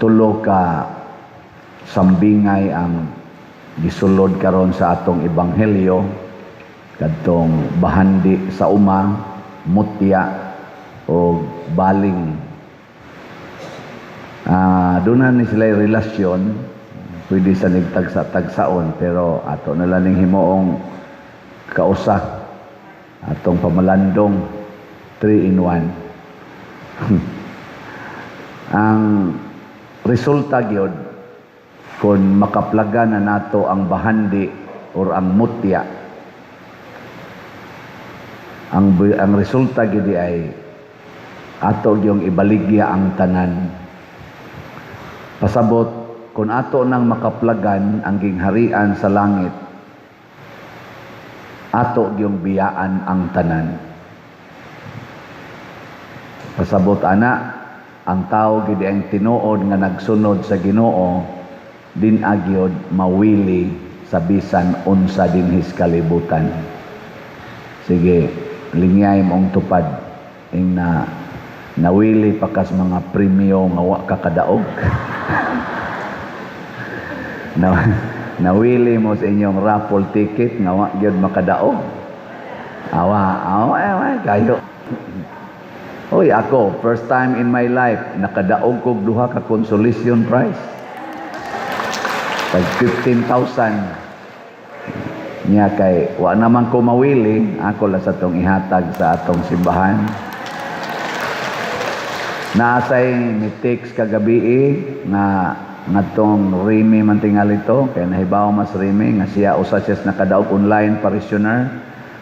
tulo ka sambingay ang gisulod karon sa atong ebanghelyo kadtong bahandi sa uma, mutya o baling. Doon na ni sila relasyon, pwede sa nagtagsa-tagsaon, pero ato na lang himuong kausak atong pamalandong 3-in-1. Ang resulta gyud kung makaplaga na nato ang bahandi or ang mutya, ang resulta gyud ay ato gyung ibaligya ang tanan. Pasabot kung ato nang makaplagan ang gingharian sa langit, ato gyung biyaan ang tanan. Pasabot ana, ang tao gid ang tinuod nga nagsunod sa Ginoo din agyod mawili sa bisan unsa dinhis kalibutan. Sige, linyay mong tupad ing nawili pa kas mga premyo nga wa ka kadaog. Nawili mo sa inyong raffle ticket nga wa gyud makadaog. Awa kayo. Oy, ako, first time in my life, nakadaog kog duha ka consolation prize. Tag 15,000. Nya kay, wa naman ko mawili, ako lang sa tong ihatag sa atong simbahan. Naasay ni text kagabi nga ngatong Remy man tingali to, kay nahibaw mas Remy nga siya usa siya nakadaog online parishioner,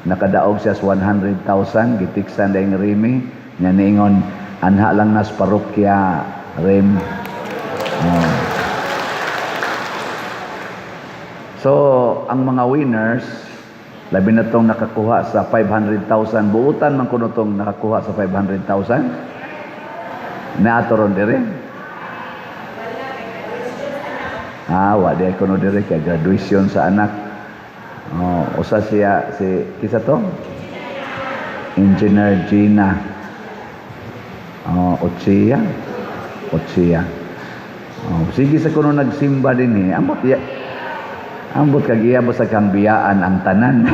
nakadaog siya 100,000 gitiksan dayong Remy. Nya niingon anha lang nas parokya Rem. So ang mga winners labi na tong nakakuha sa 500,000, buutan man kuno tong nakakuha sa 500,000 na atoron dire. Wa di kuno dire kay graduation sa anak. Usa siya si kisa to Engineer Gina. Otsia. Sige sa kuno nagsimba din ambot kagiya ba sa kang biyaan ang tanan.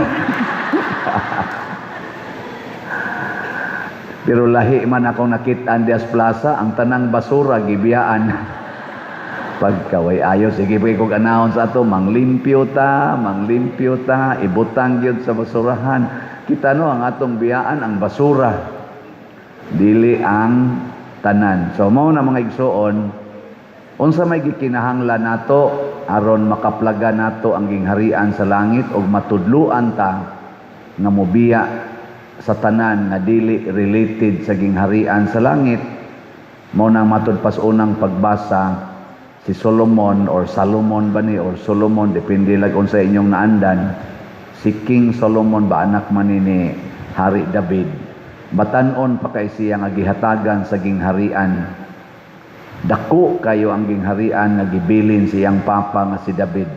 Pero lahi man akong nakita Dias Plaza, ang tanang basura gibiyaan. Pagkaway ayo, sige pa kong announce ato, manglimpyo ta, ibutang yun sa basurahan. Kita no, ang atong biyaan, ang basura. Dili ang tanan. So mao na mga igsoon, unsa may gikinahanglan nato aron makaplaga nato ang gingharian sa langit ug matudluan ta nga mobiya sa tanan nga dili related sa gingharian sa langit. Mao nang matud pas unang pagbasa si Solomon or Salomon ba ni or Solomon, depende lang unsa inyong naandan. Si King Solomon ba anak man ni Hari David. Batanon pa kay siya nga gihatagan sa gingharian. Dako kayo ang gingharian nga gibilin siyang papa nga si David.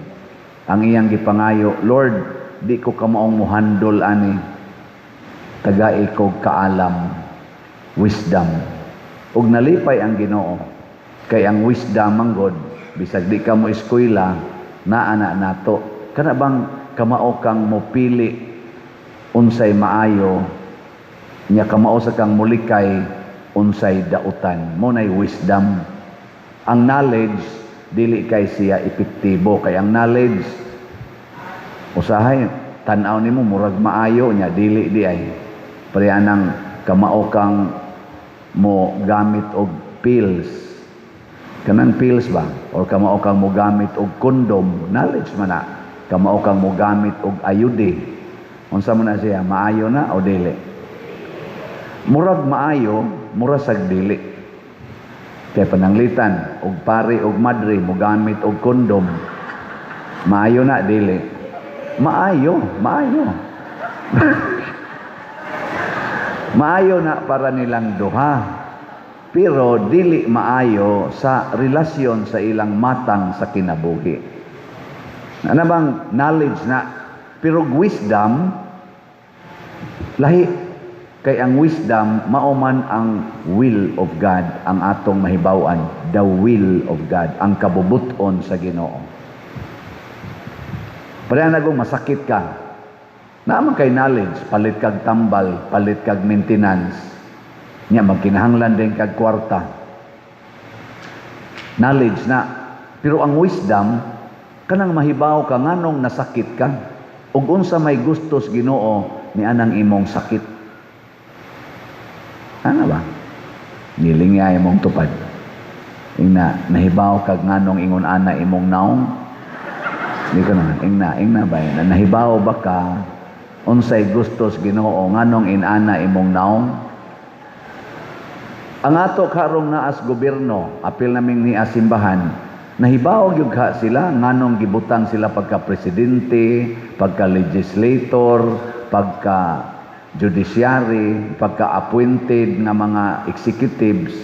Ang iyang gipangayo, Lord, di ko kamaong muhandol ani. Tagai ko kaalam, wisdom. Ug nalipay ang Ginoo. Kay ang wisdom manggod, bisag di ka mo eskwela, naana nato. Kana bang kamao kang mopili unsay maayo? Nya kamao sa kang mulikay unsay dautan, mo nay wisdom. Ang knowledge dili kay siya epektibo, kay ang knowledge usahay tan-aw nimo murag maayo nya dili di ay pare anang kamao kang mo gamit og pills, kanang pills ba, or kamao kang mo gamit og kondom, knowledge man na. Kamao kang mo gamit og ayude, unsa man na siya, maayo na o dili? Murag maayo, murag sag dili. Kay pananglitan og pare og madre mo gamit og kondom, maayo na dili? Maayo. Maayo na para nilang duha, pero dili maayo sa relasyon sa ilang matang sa kinabuhi. Ano bang knowledge na, pero wisdom lahi. Kay ang wisdom, mauman ang will of God, ang atong mahibawan, the will of God, ang kabubuton sa Ginoo. Pareha na kung masakit ka, naman kay knowledge, palit kag tambal, palit kag maintenance, niya magkinahanglan din kag kwarta. Knowledge na. Pero ang wisdom, kanang mahibaw ka nganong nasakit ka, ug unsa may gustos Ginoo ni anang imong sakit. Ano ba? Nilingya imong tupad. Ingna, nahibaw kag nganong ingon ana imong naong? Hindi ko naman. Ingna ba yun? Nahibaw ba ka unsay gustos Ginoo nganong inana imong naong? Ang ato karong naas gobyerno, apil naming ni asimbahan, nahibaw gyud ka sila nganong gibutang sila pagka presidente, pagka legislator, pagka judiciary, pagka-appointed nga mga executives,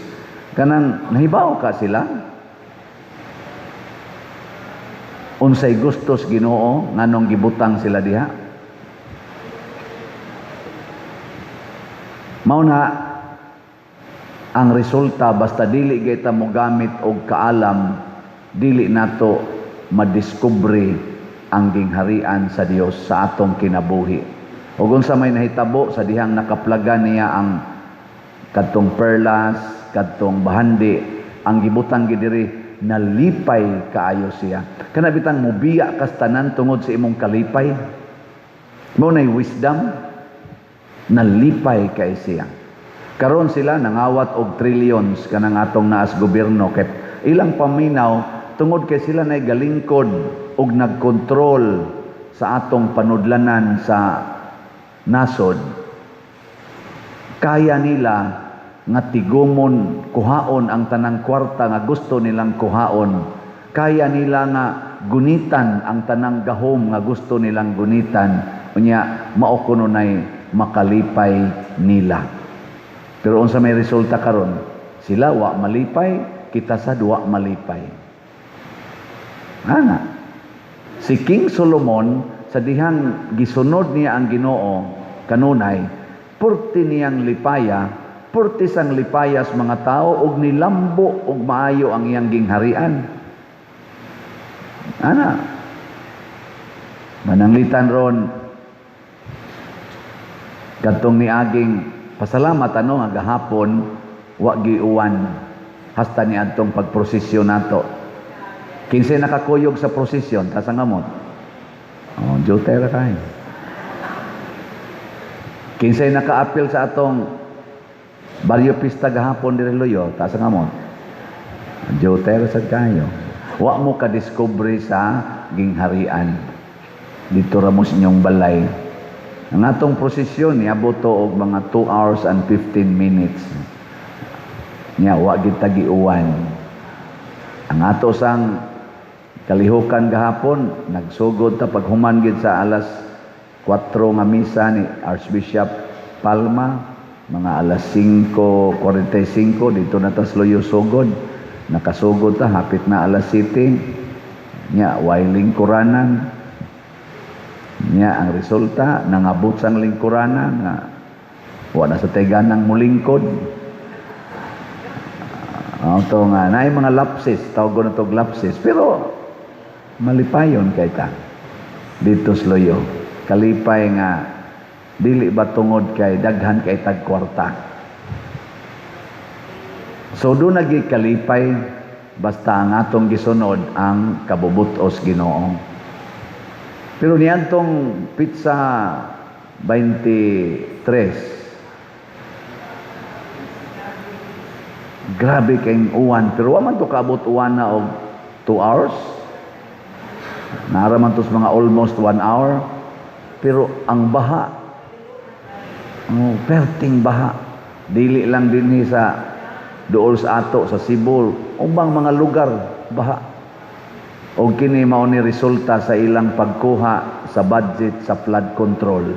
kanang nahibaw ka sila. Unsay gustos Ginoo nganong gibutang sila diha. Mao na ang resulta basta dili kita mo gamit og kaalam, dili nato madiskubre ang gingharian sa Dios sa atong kinabuhi. O kung sa may nahitabo sa dihang nakaplagan niya ang kadtong perlas, kadtong bahandi, ang gibutang gidiri nalipay kaayo siya. Kana bitang mubiya kas tanan tungod sa imong kalipay. Mo nay wisdom, nalipay kay siya. Karon sila nangawat og trillions kanang atong naas gobyerno kay ilang paminaw tungod kay sila nay galingkod og nagkontrol sa atong panudlanan sa nasod, kaya nila nga tigumon, kuhaon ang tanang kwarta nga gusto nilang kuhaon. Kaya nila nga gunitan ang tanang gahom nga gusto nilang gunitan. Unya, mao kuno nay makalipay nila. Pero unsa may resulta karon? Sila wa malipay, kita sa duwa malipay. Ana. Si King Solomon sa dihang gisunod niya ang Ginoo kanunay, purti niyang lipaya, purti sang lipayas mga tao ug nilambo ug maayo ang iyang gingharian. Ana, mananglitan ron kadtong niaging pasalamat ano nga gahapon wa giuwan hasta ni adtong pagprosesyon nato. Kinsay nakakuyog sa prosesyon ta sa ngamot. Oh, Jotera kayo. Kinsay naka-appeal sa atong baryo pista gahapon dire Loyo, ta sa ngamot. Jotera sad kayo. Wa mo ka-discovery sa gingharian. Dito ra mo sa inyong balay. Ang atong prosesyon niabot to og mga 2 hours and 15 minutes. Nya wa gid ta giuwan. Ang ato sang kalihukan gahapon, nagsugod ta paghuman gid sa alas 4 nga misa ni Archbishop Palma, mga alas 5:45 dito na ta sa Loyo sugod. Nakasugod ta hapit na alas 7. Nya way lingkuranan. Nya ang resulta nangabot sang lingkuranan nga wala sa teganang mulingkod. Ito nga, naay mga lapses, tawag na ito lapses, pero malipayon kay ta dito sa Loyo. Kalipay nga dili ba tungod kay daghan kay tag kwarta. So do nagi kalipay basta ang atong gisunod ang kabubutos Ginoo. Pero niadtong pizza 23, grabe kayong uwan, pero wa man to kaabot uwan na og 2 hours. Naaraman to sa mga almost 1 hour. Pero ang baha, perting baha, dili lang din sa dool sa ato, sa Cebu, ubang mga lugar, baha. O kini mao ni resulta sa ilang pagkuha sa budget sa flood control.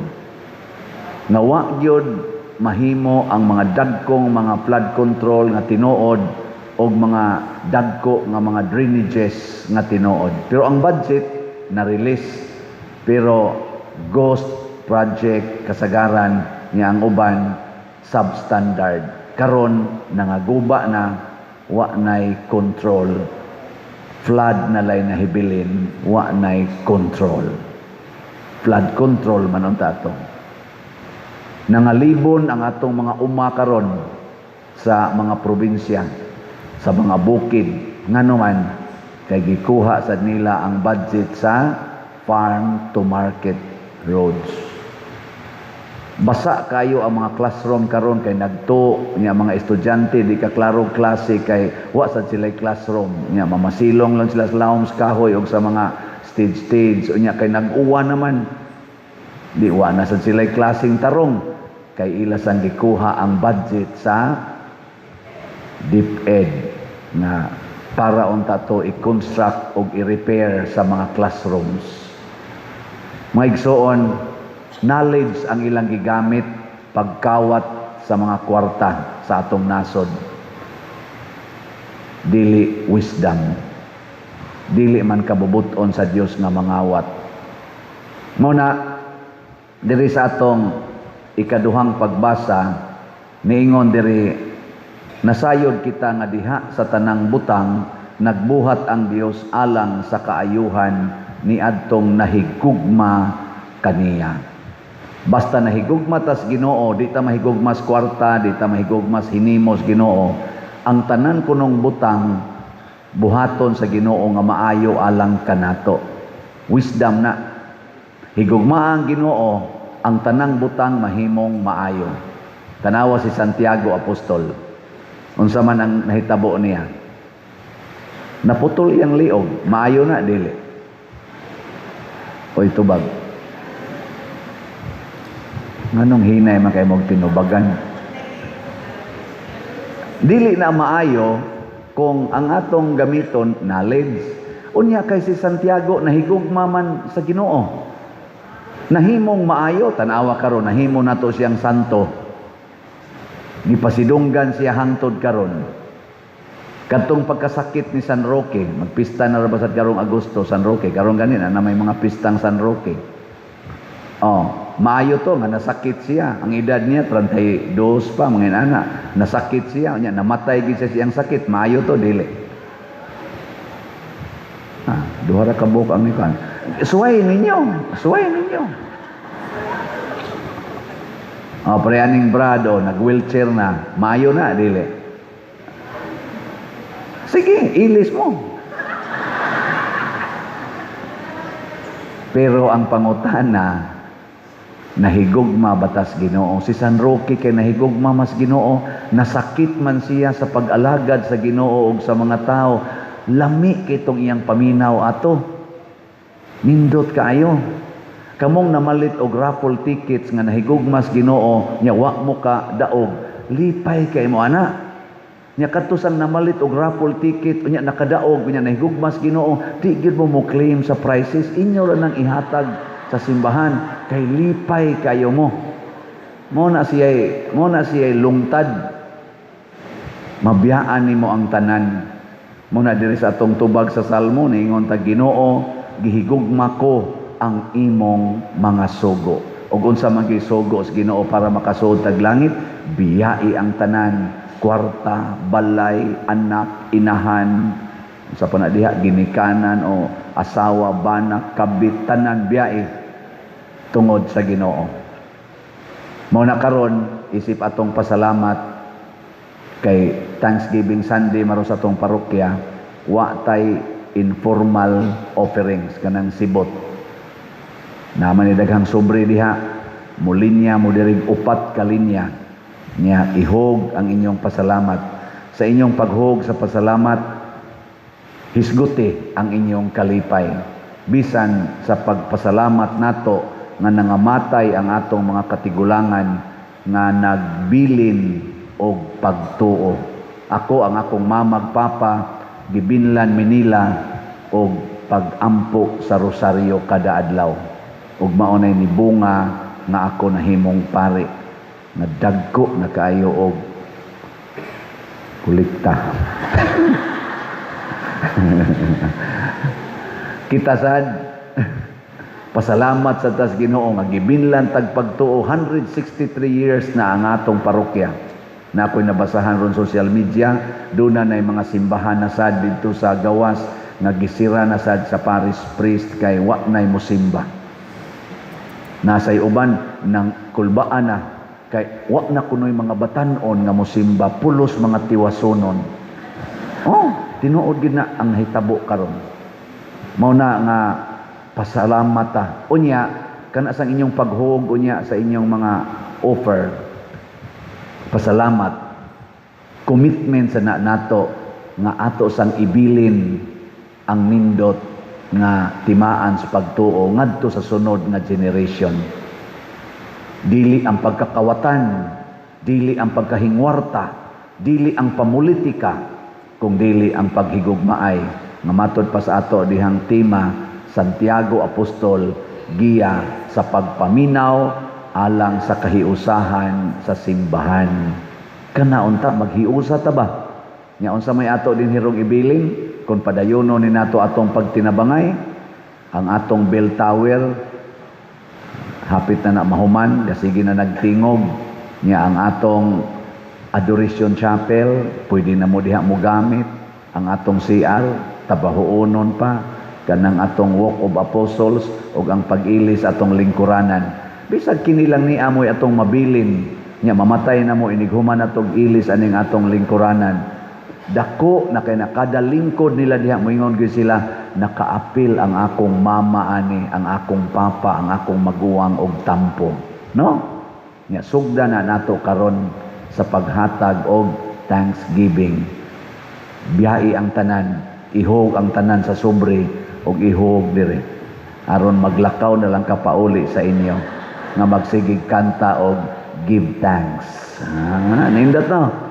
Nawa gyud mahimo ang mga dagkong mga flood control nga tinuod o mga dagko nga mga drainages nga tinuod. Pero ang budget na-release. Pero ghost project kasagaran niya ang uban substandard. Karon nangaguba na, wa nay control. Flood na lay nahibilin, wa nay control. Flood control man ang tato. Nangalibon ang atong mga umakaron sa mga probinsya, sa mga bukid, nganuman kay gikuha sa nila ang budget sa farm to market roads. Basa kayo ang mga classroom karon kay nagto niya mga estudyante di ka klaro klase kay wa sad sila classroom niya mamasilong lang sila sa laom sa kahoy og sa mga stage unya kay nag-uwa naman di wa na sad sila klaseng tarong kay ila sang gikuha ang budget sa DepEd na para unta to i-construct og i-repair sa mga classrooms. Mga igsoon, knowledge ang ilang gigamit pagkawat sa mga kwarta sa atong nasod. Dili wisdom. Dili man kabubuton sa Dios nga mangawat. Muna, diri sa atong ikaduhang pagbasa, niingon diri, nasayod kita nga diha sa tanang butang, nagbuhat ang Dios alang sa kaayuhan ni adtong nahigugma kaniya. Basta nahigugma tas Ginoo, di ta mahigugma sa kwarta, di ta mahigugma sa hinimos Ginoo. Ang tanan kunong butang buhaton sa Ginoo nga maayo alang kanato. Wisdom na. Higugma ang Ginoo, ang tanang butang mahimong maayo. Tanawa si Santiago Apostol. Unsa man ang nahitabo niya. Naputol iyang liog, maayo na dili. Oy tubag. Nganong hinay man kay mong tinubagan? Dili na maayo kung ang atong gamiton knowledge. Unya kay si Santiago nahigugma man sa Ginoo. Nahimong maayo, tanawa karon nahimo nato siyang santo. Gipasidunggan siya hangtod karon. Kadtong pagkasakit ni San Roque, magpista na ra ba sa karong Agosto San Roque, karon ganina na may mga pistang San Roque. Oh, maayo to nga nasakit siya. Ang edad niya 32 pa mga anak. Nasakit siya, nya namatay gid siya siyang sakit. Maayo to dili. Duha ra ka buok ang ikan. Suway ninyo. Oh, preaning brado, nag-wheelchair na. Maayo na dili. Sige, ilis mo. Pero ang pangutana, nahigugma batas Ginoo. Si San Roque kay nahigugma mas Ginoo, nasakit man siya sa pag-alagad sa Ginoo ug sa mga tao. Lami kitong iyang paminaw ato. Nindot kaayo. Kamong namalit og raffle tickets nga nahigugmas Ginoo, nya wa mo ka daog. Lipay kay mo ana. Nya kadto sang namalit og raffle ticket, nya nakadaog nya nahigugmas Ginoo, di gyud mo claim sa prices, inyo ra nang ihatag sa simbahan kay lipay kayo mo. Mo na siya lungtad. Mabiyaan nimo ang tanan. Muna diri sa atong tubag sa Salmo niingon ta Ginoo, gihigugma ko ang imong mga sugo. Ug unsa man gisugo sa Ginoo para makasuod tag langit, biyai ang tanan, kwarta, balay, anak, inahan, sa panadiha ginikanan o asawa, bana, kabit, tanan biyai tungod sa Ginoo. Mao na karon isip atong pasalamat kay Thanksgiving Sunday maro sa atong parokya, wa tay informal offerings kanang sibot. Naman ni daghang sobre diha, mulinya mo dirig 4 ka linya. Nya ihog ang inyong pasalamat. Sa inyong paghog sa pasalamat, hisguti ang inyong kalipay. Bisan sa pagpasalamat nato nga nangamatay ang atong mga katigulangan nga nagbilin og pagtuo. Ako ang akong mamag papa gibinlan Manila og pagampo sa rosaryo kada adlaw. Ug maunay ni bunga nga ako nahimong pari. Nadagko na kaayo og kulikta. Kita sad Pasalamat sa tas Ginoo nga gibinlan tagpagtuo 163 years na ang atong parokya. Na ako'y nabasahan ron social media, doon na mga simbahan na sad dito sa gawas nga gisira na sad sa parish priest kay wa nay mosimba. Nasay uban ng kulbaan na kay wa na kunoy mga batan-on nga mosimba, pulos mga tiwasonon. Oh, tinuod gid na ang hitabo karon. Mao na nga pasalamat ta. Unya kana sa inyong paghug unya sa inyong mga offer. Pasalamat. Commitment sa nato nga ato sang ibilin ang nindot nga timaan sa pagtuo ngadto sa sunod nga generation. Dili ang pagkakawatan, dili ang pagkahingwarta, dili ang pamulitika, kung dili ang paghigugmaay nga matod pa sa ato dihang tema Santiago Apostol, giya sa pagpaminaw alang sa kahiusahan sa simbahan. Kanaunta maghiusa ta ba? Nya unsa may ato din hirong ibilin kung padayono ni nato atong pagtinabangay ang atong bell tower hapit na mahuman sige na nagtingog nya ang atong adoration chapel pwede na mo diha mo gamit ang atong CR tabahuonon pa kanang atong walk of apostles ug ang pag-ilis atong lingkuranan bisag kini lang ni amoy atong mabilin nya mamatay na mo inighuman atong ilis aning atong lingkuranan dako na kay kada lingkod nila diha moingon gyud sila nakaapil ang akong mama ani ang akong papa ang akong maguwang og tampo no nya sugda na nato karon sa paghatag og thanksgiving biyahe ang tanan ihog ang tanan sa sobre og ihog dire aron maglakaw na lang kapauli sa inyo nga magsigig kanta og give thanks nindot no